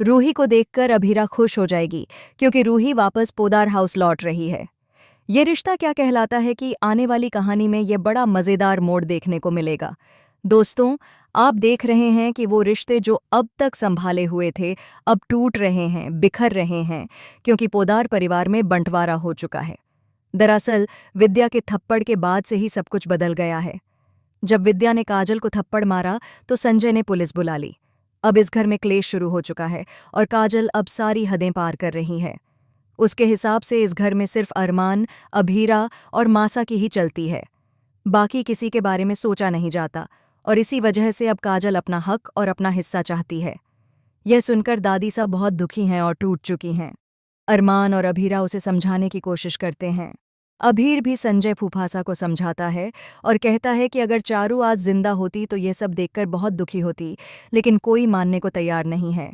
रूही को देखकर अभीरा खुश हो जाएगी क्योंकि रूही वापस पोदार हाउस लौट रही है। ये रिश्ता क्या कहलाता है कि आने वाली कहानी में ये बड़ा मज़ेदार मोड़ देखने को मिलेगा। दोस्तों, आप देख रहे हैं कि वो रिश्ते जो अब तक संभाले हुए थे, अब टूट रहे हैं, बिखर रहे हैं, क्योंकि पोदार परिवार में बंटवारा हो चुका है। दरअसल विद्या के थप्पड़ के बाद से ही सब कुछ बदल गया है। जब विद्या ने काजल को थप्पड़ मारा तो संजय ने पुलिस बुला ली। अब इस घर में क्लेश शुरू हो चुका है और काजल अब सारी हदें पार कर रही है। उसके हिसाब से इस घर में सिर्फ अरमान, अभीरा और मासा की ही चलती है। बाकी किसी के बारे में सोचा नहीं जाता और इसी वजह से अब काजल अपना हक और अपना हिस्सा चाहती है। यह सुनकर दादी साहब बहुत दुखी हैं और टूट चुकी हैं। अरमान और अभीरा उसे समझाने की कोशिश करते हैं। अभीर भी संजय फूफासा को समझाता है और कहता है कि अगर चारू आज जिंदा होती तो ये सब देखकर बहुत दुखी होती, लेकिन कोई मानने को तैयार नहीं है।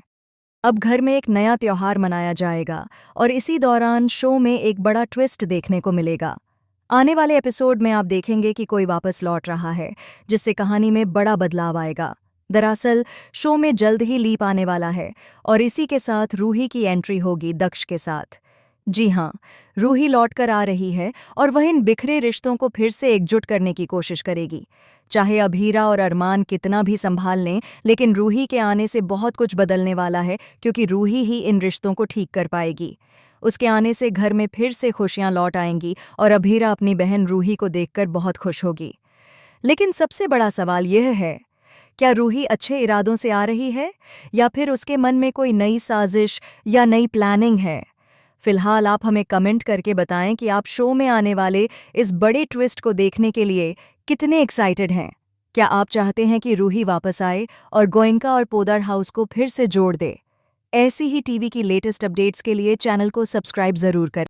अब घर में एक नया त्योहार मनाया जाएगा और इसी दौरान शो में एक बड़ा ट्विस्ट देखने को मिलेगा। आने वाले एपिसोड में आप देखेंगे कि कोई वापस लौट रहा है, जिससे कहानी में बड़ा बदलाव आएगा। दरअसल शो में जल्द ही लीप आने वाला है और इसी के साथ रूही की एंट्री होगी दक्ष के साथ। जी हाँ, रूही लौटकर आ रही है और वह इन बिखरे रिश्तों को फिर से एकजुट करने की कोशिश करेगी। चाहे अभीरा और अरमान कितना भी संभाल लें, लेकिन रूही के आने से बहुत कुछ बदलने वाला है, क्योंकि रूही ही इन रिश्तों को ठीक कर पाएगी। उसके आने से घर में फिर से खुशियां लौट आएंगी और अभीरा अपनी बहन रूही को देखकर बहुत खुश होगी। लेकिन सबसे बड़ा सवाल यह है, क्या रूही अच्छे इरादों से आ रही है या फिर उसके मन में कोई नई साजिश या नई प्लानिंग है? फिलहाल आप हमें कमेंट करके बताएं कि आप शो में आने वाले इस बड़े ट्विस्ट को देखने के लिए कितने एक्साइटेड हैं। क्या आप चाहते हैं कि रूही वापस आए और गोयंका और पोदार हाउस को फिर से जोड़ दे? ऐसी ही टीवी की लेटेस्ट अपडेट्स के लिए चैनल को सब्सक्राइब जरूर करें।